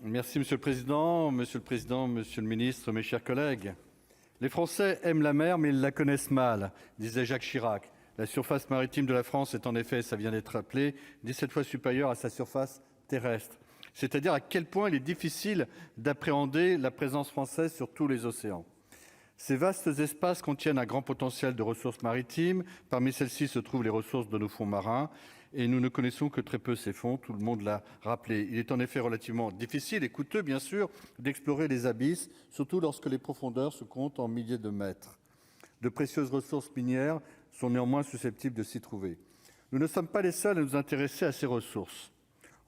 Merci Monsieur le Président, Monsieur le Ministre, mes chers collègues. Les Français aiment la mer, mais ils la connaissent mal, disait Jacques Chirac. La surface maritime de la France est en effet, ça vient d'être rappelé, 17 fois supérieure à sa surface terrestre. C'est-à-dire à quel point il est difficile d'appréhender la présence française sur tous les océans. Ces vastes espaces contiennent un grand potentiel de ressources maritimes. Parmi celles-ci se trouvent les ressources de nos fonds marins. Et nous ne connaissons que très peu ces fonds, tout le monde l'a rappelé. Il est en effet relativement difficile et coûteux, bien sûr, d'explorer les abysses, surtout lorsque les profondeurs se comptent en milliers de mètres. De précieuses ressources minières sont néanmoins susceptibles de s'y trouver. Nous ne sommes pas les seuls à nous intéresser à ces ressources.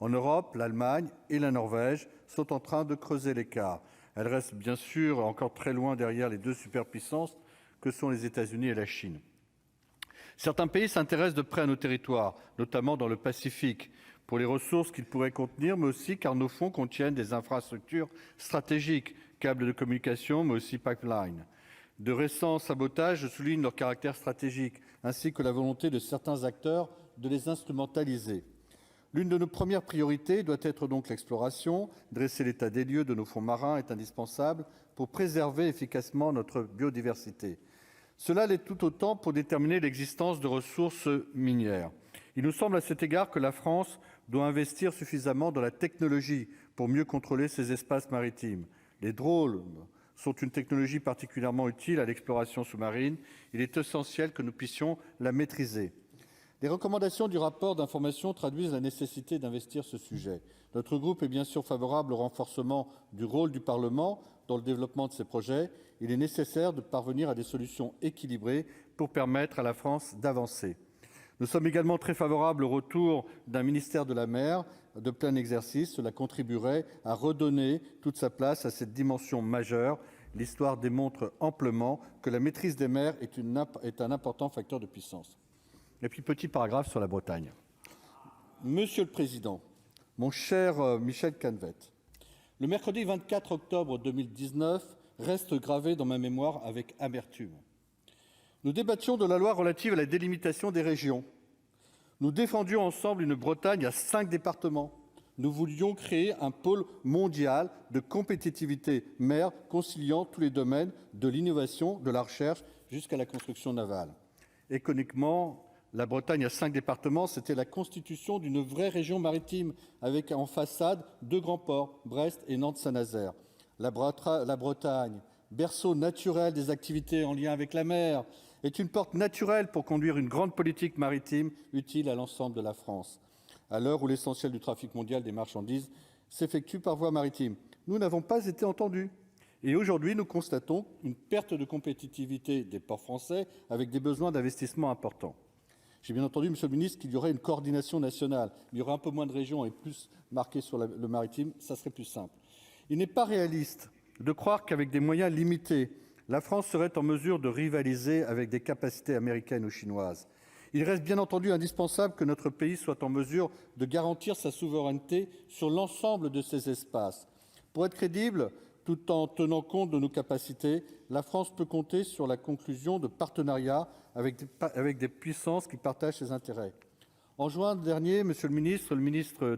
En Europe, l'Allemagne et la Norvège sont en train de creuser l'écart. Elles restent bien sûr encore très loin derrière les deux superpuissances que sont les États-Unis et la Chine. Certains pays s'intéressent de près à nos territoires, notamment dans le Pacifique, pour les ressources qu'ils pourraient contenir, mais aussi car nos fonds contiennent des infrastructures stratégiques, câbles de communication, mais aussi pipelines. De récents sabotages soulignent leur caractère stratégique, ainsi que la volonté de certains acteurs de les instrumentaliser. L'une de nos premières priorités doit être donc l'exploration. Dresser l'état des lieux de nos fonds marins est indispensable pour préserver efficacement notre biodiversité. Cela l'est tout autant pour déterminer l'existence de ressources minières. Il nous semble à cet égard que la France doit investir suffisamment dans la technologie pour mieux contrôler ces espaces maritimes. Les drones sont une technologie particulièrement utile à l'exploration sous-marine. Il est essentiel que nous puissions la maîtriser. Les recommandations du rapport d'information traduisent la nécessité d'investir ce sujet. Notre groupe est bien sûr favorable au renforcement du rôle du Parlement dans le développement de ces projets. Il est nécessaire de parvenir à des solutions équilibrées pour permettre à la France d'avancer. Nous sommes également très favorables au retour d'un ministère de la mer de plein exercice. Cela contribuerait à redonner toute sa place à cette dimension majeure. L'histoire démontre amplement que la maîtrise des mers est un important facteur de puissance. Et puis, petit paragraphe sur la Bretagne. Monsieur le Président, mon cher Michel Canvet, le mercredi 24 octobre 2019 reste gravé dans ma mémoire avec amertume. Nous débattions de la loi relative à la délimitation des régions. Nous défendions ensemble une Bretagne à 5 départements. Nous voulions créer un pôle mondial de compétitivité mer conciliant tous les domaines de l'innovation, de la recherche jusqu'à la construction navale. Économiquement, la Bretagne à 5 départements, c'était la constitution d'une vraie région maritime avec en façade 2 grands ports, Brest et Nantes-Saint-Nazaire. La Bretagne, berceau naturel des activités en lien avec la mer, est une porte naturelle pour conduire une grande politique maritime utile à l'ensemble de la France. À l'heure où l'essentiel du trafic mondial des marchandises s'effectue par voie maritime, nous n'avons pas été entendus. Et aujourd'hui, nous constatons une perte de compétitivité des ports français avec des besoins d'investissement importants. J'ai bien entendu, Monsieur le Ministre, qu'il y aurait une coordination nationale. Il y aurait un peu moins de régions et plus marquées sur le maritime, ça serait plus simple. Il n'est pas réaliste de croire qu'avec des moyens limités, la France serait en mesure de rivaliser avec des capacités américaines ou chinoises. Il reste bien entendu indispensable que notre pays soit en mesure de garantir sa souveraineté sur l'ensemble de ces espaces. Pour être crédible, tout en tenant compte de nos capacités, la France peut compter sur la conclusion de partenariats avec des puissances qui partagent ses intérêts. En juin dernier, Monsieur le ministre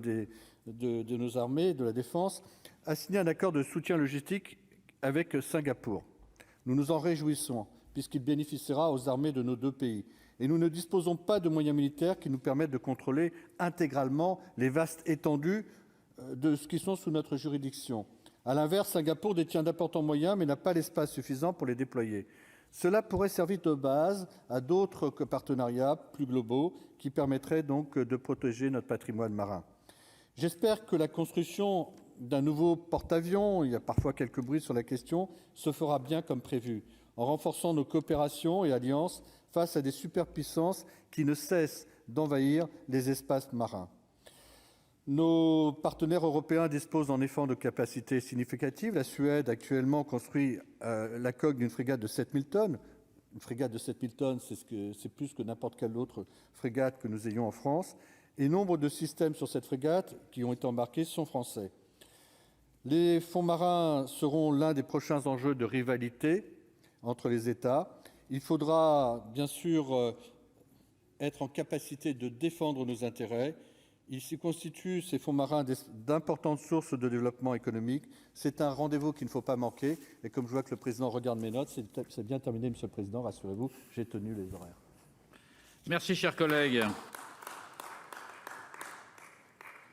de nos armées et de la Défense a signé un accord de soutien logistique avec Singapour. Nous nous en réjouissons, puisqu'il bénéficiera aux armées de nos deux pays. Et nous ne disposons pas de moyens militaires qui nous permettent de contrôler intégralement les vastes étendues de ce qui sont sous notre juridiction. À l'inverse, Singapour détient d'importants moyens, mais n'a pas l'espace suffisant pour les déployer. Cela pourrait servir de base à d'autres partenariats plus globaux qui permettraient donc de protéger notre patrimoine marin. J'espère que la construction d'un nouveau porte-avions, il y a parfois quelques bruits sur la question, se fera bien comme prévu, en renforçant nos coopérations et alliances face à des superpuissances qui ne cessent d'envahir les espaces marins. Nos partenaires européens disposent en effet de capacités significatives. La Suède actuellement construit la coque d'une frégate de 7000 tonnes. Une frégate de 7000 tonnes, c'est plus que n'importe quelle autre frégate que nous ayons en France. Et nombre de systèmes sur cette frégate qui ont été embarqués sont français. Les fonds marins seront l'un des prochains enjeux de rivalité entre les États. Il faudra bien sûr être en capacité de défendre nos intérêts. Il se constitue, ces fonds marins, d'importantes sources de développement économique. C'est un rendez-vous qu'il ne faut pas manquer. Et comme je vois que le président regarde mes notes, c'est bien terminé, Monsieur le Président, rassurez-vous, j'ai tenu les horaires. Merci, cher collègue.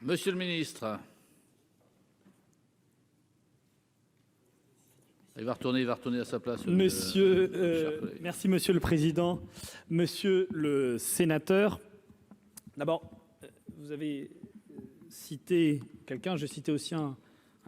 Monsieur le ministre. Il va retourner à sa place. Merci, Monsieur le Président. Monsieur le sénateur, d'abord, vous avez cité quelqu'un, je citais aussi un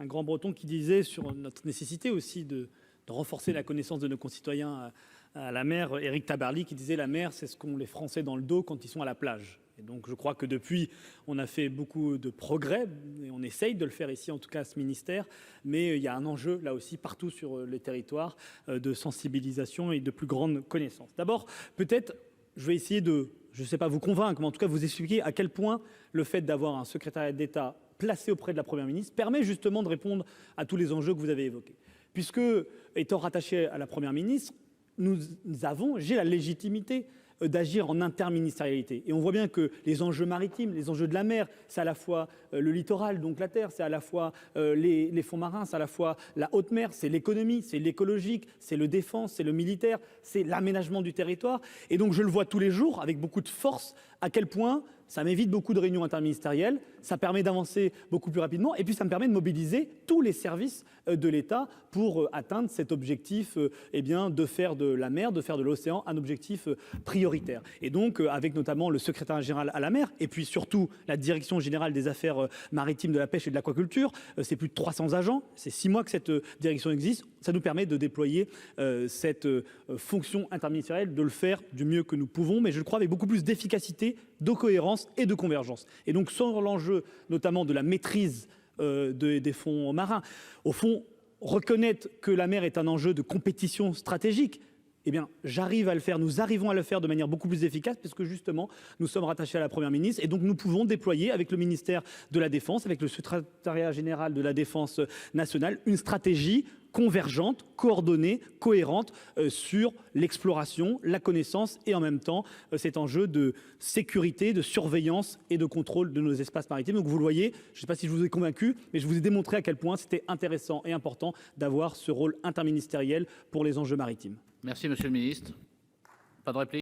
grand breton qui disait sur notre nécessité aussi de renforcer la connaissance de nos concitoyens à la mer, Éric Tabarly, qui disait la mer, c'est ce qu'ont les Français dans le dos quand ils sont à la plage. Et donc je crois que depuis, on a fait beaucoup de progrès, et on essaye de le faire ici, en tout cas à ce ministère, mais il y a un enjeu là aussi partout sur les territoires de sensibilisation et de plus grande connaissance. D'abord, peut-être, je vais essayer de, je ne sais pas vous convaincre, mais en tout cas vous expliquer à quel point le fait d'avoir un secrétariat d'État placé auprès de la Première ministre permet justement de répondre à tous les enjeux que vous avez évoqués. Puisque, étant rattaché à la Première ministre, j'ai la légitimité d'agir en interministérialité. Et on voit bien que les enjeux maritimes, les enjeux de la mer, c'est à la fois le littoral, donc la terre, c'est à la fois les fonds marins, c'est à la fois la haute mer, c'est l'économie, c'est l'écologique, c'est le défense, c'est le militaire, c'est l'aménagement du territoire. Et donc je le vois tous les jours avec beaucoup de force à quel point ça m'évite beaucoup de réunions interministérielles, ça permet d'avancer beaucoup plus rapidement et puis ça me permet de mobiliser tous les services de l'État pour atteindre cet objectif de faire de la mer, de faire de l'océan un objectif prioritaire. Et donc avec notamment le secrétaire général à la mer et puis surtout la direction générale des affaires maritimes, de la pêche et de l'aquaculture, c'est plus de 300 agents, c'est 6 mois que cette direction existe, ça nous permet de déployer cette fonction interministérielle, de le faire du mieux que nous pouvons, mais je le crois avec beaucoup plus d'efficacité, de cohérence et de convergence. Et donc sur l'enjeu notamment de la maîtrise des fonds marins, au fond, reconnaître que la mer est un enjeu de compétition stratégique, eh bien, j'arrive à le faire, nous arrivons à le faire de manière beaucoup plus efficace parce que justement, nous sommes rattachés à la Première ministre et donc nous pouvons déployer avec le ministère de la Défense, avec le secrétariat général de la Défense nationale, une stratégie convergente, coordonnée, cohérente sur l'exploration, la connaissance et en même temps cet enjeu de sécurité, de surveillance et de contrôle de nos espaces maritimes. Donc vous le voyez, je ne sais pas si je vous ai convaincu, mais je vous ai démontré à quel point c'était intéressant et important d'avoir ce rôle interministériel pour les enjeux maritimes. Merci, monsieur le ministre. Pas de réplique ?